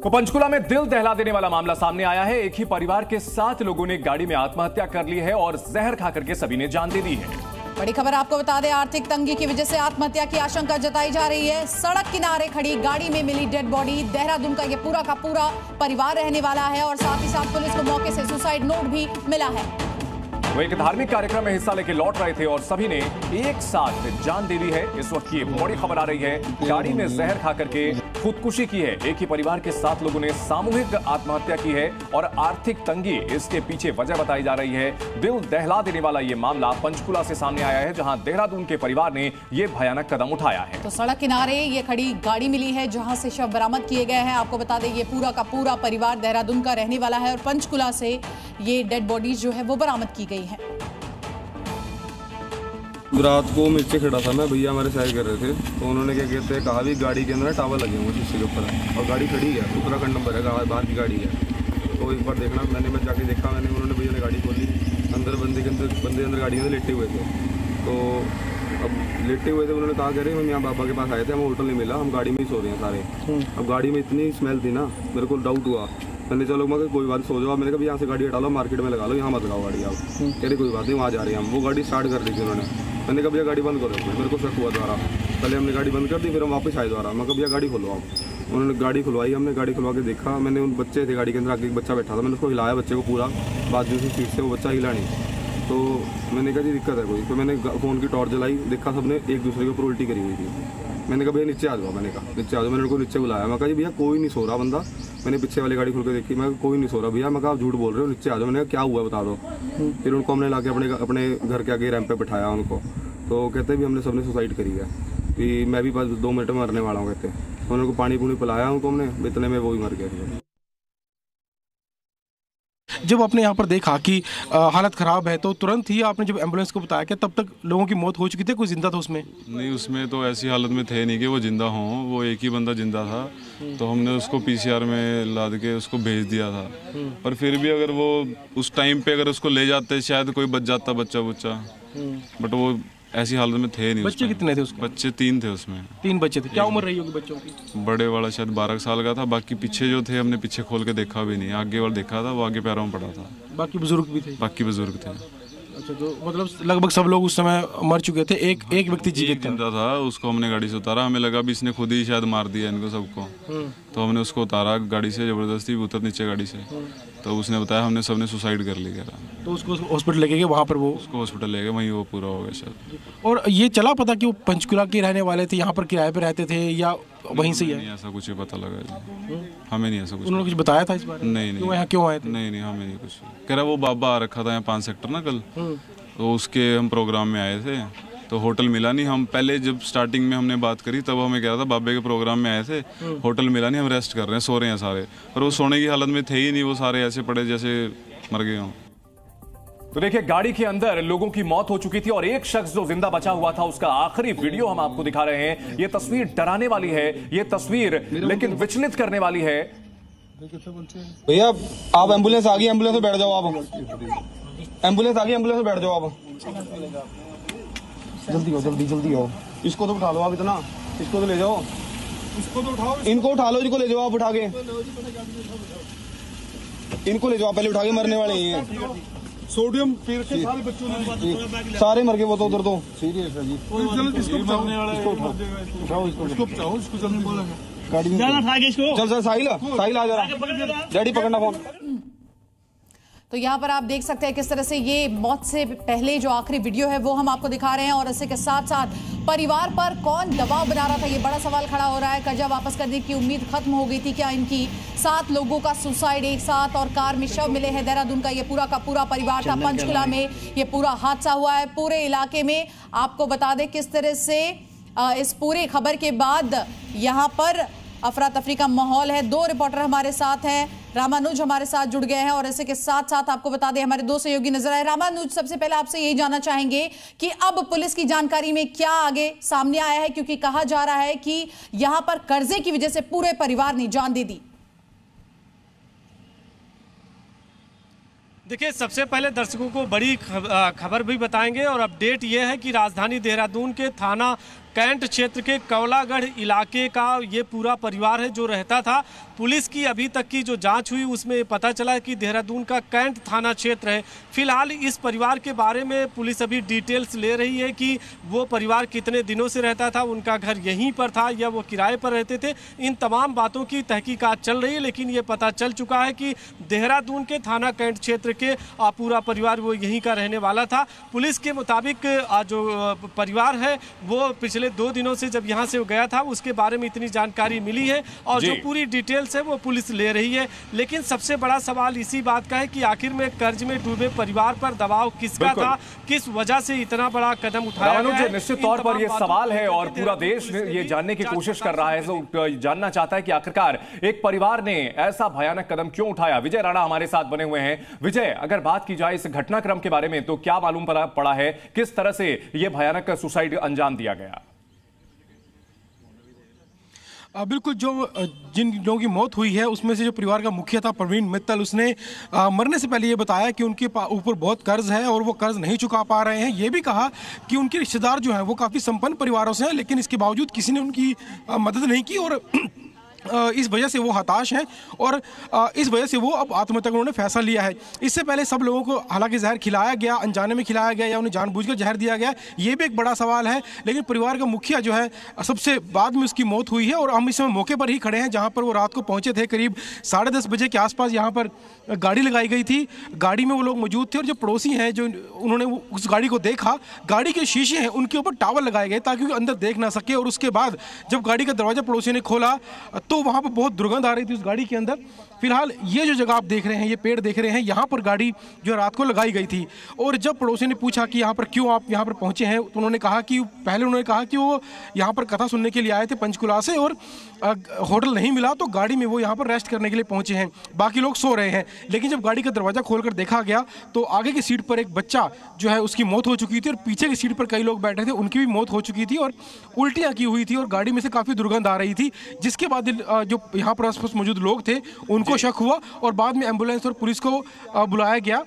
तो पंचकुला में दिल दहला देने वाला मामला सामने आया है। एक ही परिवार के 7 लोगों ने गाड़ी में आत्महत्या कर ली है और जहर खाकर के सभी ने जान दे दी है। बड़ी खबर आपको बता दें, आर्थिक तंगी की वजह से आत्महत्या की आशंका जताई जा रही है। सड़क किनारे खड़ी गाड़ी में मिली डेड बॉडी। देहरादून का ये पूरा का पूरा परिवार रहने वाला है और साथ ही साथ पुलिस को मौके से सुसाइड नोट भी मिला है। वो एक धार्मिक कार्यक्रम में हिस्सा लेकर लौट रहे थे और सभी ने एक साथ जान दे दी है। इस वक्त की बड़ी खबर आ रही है, गाड़ी में जहर खाकर के खुदकुशी की है। एक ही परिवार के 7 लोगों ने सामूहिक आत्महत्या की है और आर्थिक तंगी इसके पीछे वजह बताई जा रही है। दिल दहला देने वाला ये मामला पंचकुला से सामने आया है, जहां देहरादून के परिवार ने ये भयानक कदम उठाया है। तो सड़क किनारे ये खड़ी गाड़ी मिली है जहां से शव बरामद किए गए हैं। आपको बता दें, ये पूरा का पूरा परिवार देहरादून का रहने वाला है और पंचकुला से ये डेड बॉडीज जो है वो बरामद की गई है। रात को नीचे खड़ा था मैं, भैया हमारे सैर कर रहे थे, तो उन्होंने क्या कहते हैं कहा भी गाड़ी के अंदर टावर लगे हुए शीशे के ऊपर और गाड़ी खड़ी है, उत्तराखंड नंबर है, बाहर की गाड़ी है। तो एक बार देखना मैं जाके देखा, उन्होंने भैया ने गाड़ी खोली, अंदर बंदे अंदर गाड़ी में लेटे हुए थे। तो अब लेटे हुए थे, उन्होंने कहा करे हम यहाँ बाबा के पास आए थे, हमें होटल नहीं मिला, हम गाड़ी में ही सो रहे हैं सारे। अब गाड़ी में इतनी स्मेल थी ना, मेरे को डाउट हुआ। मैंने चलो मैं कोई बात सो जाओ, मैंने कहा यहाँ से गाड़ी हटा लो, मार्केट में लगा लो, यहाँ मत लगाओ गाड़ी आप। कह रहे कोई बात नहीं, वहाँ जा रहे हैं हम। वो गाड़ी स्टार्ट कर दी थी उन्होंने। मैंने कहा भैया गाड़ी बंद करो, मेरे को शक हुआ द्वारा। पहले हमने गाड़ी बंद कर दी, फिर हम वापस आए द्वारा। मैं कहा भैया गाड़ी खोलो आप। उन्होंने गाड़ी खुलवाई, हमने गाड़ी खुलवा के देखा। मैंने उन बच्चे थे गाड़ी के अंदर, आगे एक बच्चा बैठा था, मैंने उसको हिलाया बच्चे को पूरा, बाजू से सीट से, वो बच्चा हिला नहीं। तो मैंने कहा जी दिक्कत है कोई। तो मैंने फ़ोन की टॉर्च जलाई, देखा सबने एक दूसरे के ऊपर उल्टी करी हुई थी। मैंने कहा भैया नीचे आ जाओ, मैंने कहा नीचे आ जाओ। मैंने उनको नीचे बुलाया, मैं कहा जी भैया कोई नहीं सो रहा बंदा। मैंने पीछे वाली गाड़ी खुल के देखी, मैं कोई नहीं सो रहा भैया। मैं कहा आप झूठ बोल रहे हो, नीचे आ जाओ। मैंने कहा क्या हुआ बता दो। फिर उनको हमने लाके अपने घर के आगे रैंप पे बिठाया उनको। तो कहते भी हमने सबने सुसाइड करी है, कि मैं भी बस 2 मिनट में मरने वाला हूँ कहते। उनको पानी पूनी पिलाया उनको हमने, इतने में वो ही मर गए। जब आपने यहाँ पर देखा कि हालत ख़राब है, तो तुरंत ही आपने जब एम्बुलेंस को बताया कि तब तक लोगों की मौत हो चुकी थी, कोई जिंदा था उसमें? नहीं, उसमें तो ऐसी हालत में थे नहीं कि वो जिंदा हों। वो एक ही बंदा जिंदा था, तो हमने उसको पीसीआर में लाद के उसको भेज दिया था। पर फिर भी अगर वो उस टाइम पे अगर उसको ले जाते, शायद कोई बच जाता बच्चा। बट वो ऐसी हालत में थे नहीं। बच्चे कितने थे उसके? बच्चे 3 थे उसमें। 3 बच्चे थे। क्या उम्र रही होगी बच्चों की? बड़े वाला शायद 12 साल का था, बाकी पीछे जो थे हमने पीछे खोल के देखा भी नहीं, आगे वाला देखा था, वो आगे पैरों में पड़ा था। बाकी बुजुर्ग भी थे? बाकी बुजुर्ग थे। अच्छा, तो मतलब लगभग सब लोग उस समय मर चुके थे, एक व्यक्ति जिंदा था। उसको हमने गाड़ी से उतारा, हमें लगा भी इसने खुद ही शायद मार दिया इनको सबको। तो हमने उसको उतारा गाड़ी से, जबरदस्ती उतर नीचे गाड़ी से। तो उसने बताया हमने सबने सुसाइड कर लिया। तो उसको हॉस्पिटल लेके गए, वहाँ पर वो उसको हॉस्पिटल ले गए, वहीं वो पूरा हो गया शायद। और ये चला पता कि वो पंचकुला के रहने वाले थे, यहाँ पर किराए पे रहते थे या वहीं से ही है? ऐसा कुछ पता लगा जी, हमें नहीं ऐसा कुछ। उन्होंने कुछ बताया था इस बारे में? नहीं, यहाँ क्यों आए थे? नहीं, हमें नहीं कुछ। कह रहा वो बाबा आ रखा था यहाँ 5 सेक्टर ना कल, तो उसके हम प्रोग्राम में आए थे, तो होटल मिला नहीं। हम पहले जब स्टार्टिंग में हमने बात करी तब हमें कह रहा था बाबे के प्रोग्राम में आए थे, होटल मिला नहीं, हम रेस्ट कर रहे हैं, सो रहे हैं सारे। पर वो सोने की हालत में थे ही नहीं, वो सारे ऐसे पड़े जैसे मर गए हों। तो देखिए, गाड़ी के अंदर लोगों की मौत हो चुकी थी और एक शख्स जो जिंदा बचा हुआ था, उसका आखिरी वीडियो हम आपको दिखा रहे हैं। ये तस्वीर डराने वाली है, ये तस्वीर लेकिन विचलित करने वाली है। भैया आप एम्बुलेंस आ गई, एम्बुलेंस में बैठ जाओ आप। एम्बुलेंस आ गई, एम्बुलेंस में बैठ जाओ आप। जल्दी आओ। इसको तो उठा लो आप, इतना इसको तो ले जाओ, इसको तो उठाओ, इनको उठा लो, इनको ले जाओ आप उठा के। इनको ले जाओ, पहले उठा के, मरने वाले ही हैं। सोडियम पी के सारे बच्चों ने सारे मर गए, वो तो उधर तो सीरियस है जी। चल साहिल आ जा रहा, डैडी पकड़ना फोन। तो यहाँ पर आप देख सकते हैं किस तरह से ये मौत से पहले जो आखिरी वीडियो है वो हम आपको दिखा रहे हैं और इसके साथ साथ परिवार पर कौन दबाव बना रहा था, ये बड़ा सवाल खड़ा हो रहा है। कर्जा वापस करने की उम्मीद खत्म हो गई थी क्या इनकी? 7 लोगों का सुसाइड एक साथ और कार में शव मिले हैं। देहरादून का ये पूरा का पूरा परिवार था। पंचकुला में ये पूरा हादसा हुआ है। पूरे इलाके में आपको बता दें किस तरह से इस पूरी खबर के बाद यहाँ पर अफरा तफरी का माहौल है। 2 रिपोर्टर हमारे साथ हैं, रामानुज हमारे साथ जुड़ गए हैं और इसी के साथ साथ आपको बता दें हमारे 2 सहयोगी नजर आए। रामानुज, सबसे पहले आपसे यही जानना चाहेंगे कि अब पुलिस की जानकारी में क्या आगे सामने आया है, क्योंकि कहा जा रहा है कि यहां पर कर्जे की वजह से पूरे परिवार ने जान दे दी। देखिए, सबसे पहले दर्शकों को बड़ी खबर भी बताएंगे और अपडेट ये है कि राजधानी देहरादून के थाना कैंट क्षेत्र के कवलागढ़ इलाके का ये पूरा परिवार है जो रहता था। पुलिस की अभी तक की जो जांच हुई उसमें पता चला कि देहरादून का कैंट थाना क्षेत्र है। फिलहाल इस परिवार के बारे में पुलिस अभी डिटेल्स ले रही है कि वो परिवार कितने दिनों से रहता था, उनका घर यहीं पर था या वो किराए पर रहते थे। इन तमाम बातों की तहकीकात चल रही है, लेकिन ये पता चल चुका है कि देहरादून के थाना कैंट क्षेत्र के पूरा परिवार वो यहीं का रहने वाला था। पुलिस के मुताबिक जो परिवार है वो पिछले 2 दिनों से जब यहाँ से गया था उसके बारे में इतनी जानकारी मिली है और जो पूरी डिटेल्स है वो पुलिस ले रही है। लेकिन सबसे बड़ा सवाल इसी बात का है कि आखिर में कर्ज में डूबे परिवार पर दबाव किसका था, किस वजह से इतना बड़ा कदम उठाया गया है। निश्चित तौर पर यह सवाल है और पूरा देश ये जानने की कोशिश कर रहा है, तो जानना चाहता है कि आखिरकार एक परिवार ने ऐसा भयानक कदम क्यों उठाया। विजय राणा हमारे साथ बने हुए हैं। विजय, अगर बात की जाए इस घटनाक्रम के बारे में तो क्या मालूम पड़ा है, किस तरह से यह भयानक सुसाइड अंजाम दिया गया? बिल्कुल, जिन लोगों की मौत हुई है उसमें से जो परिवार का मुखिया था प्रवीण मित्तल, उसने मरने से पहले ये बताया कि उनके ऊपर बहुत कर्ज है और वो कर्ज नहीं चुका पा रहे हैं। ये भी कहा कि उनके रिश्तेदार जो हैं वो काफ़ी संपन्न परिवारों से हैं, लेकिन इसके बावजूद किसी ने उनकी मदद नहीं की और इस वजह से वो हताश हैं और इस वजह से वो अब आत्महत्या का उन्होंने फैसला लिया है। इससे पहले सब लोगों को हालांकि जहर खिलाया गया, अनजाने में खिलाया गया या उन्हें जानबूझकर जहर दिया गया, ये भी एक बड़ा सवाल है। लेकिन परिवार का मुखिया जो है सबसे बाद में उसकी मौत हुई है और हम इस समय मौके पर ही खड़े हैं जहाँ पर वो रात को पहुँचे थे। करीब 10:30 बजे के आसपास यहाँ पर गाड़ी लगाई गई थी, गाड़ी में वो लोग मौजूद थे और जो पड़ोसी हैं जो उन्होंने उस गाड़ी को देखा, गाड़ी के शीशे हैं उनके ऊपर टावल लगाए गए ताकि वो अंदर देख ना सके। और उसके बाद जब गाड़ी का दरवाजा पड़ोसी ने खोला तो वहाँ पर बहुत दुर्गंध आ रही थी उस गाड़ी के अंदर। फिलहाल ये जो जगह आप देख रहे हैं, ये पेड़ देख रहे हैं, यहाँ पर गाड़ी जो रात को लगाई गई थी। और जब पड़ोसी ने पूछा कि यहाँ पर क्यों आप यहाँ पर पहुँचे हैं, तो उन्होंने कहा कि वो यहाँ पर कथा सुनने के लिए आए थे पंचकुला से और होटल नहीं मिला तो गाड़ी में वो यहाँ पर रेस्ट करने के लिए पहुँचे हैं, बाकी लोग सो रहे हैं। लेकिन जब गाड़ी का दरवाज़ा खोलकर देखा गया तो आगे की सीट पर एक बच्चा जो है उसकी मौत हो चुकी थी और पीछे की सीट पर कई लोग बैठे थे, उनकी भी मौत हो चुकी थी और उल्टियाँ की हुई थी और गाड़ी में से काफ़ी दुर्गंध आ रही थी। जिसके बाद जो यहाँ पर आसपास मौजूद लोग थे उनको शक हुआ और बाद में एम्बुलेंस और पुलिस को बुलाया गया।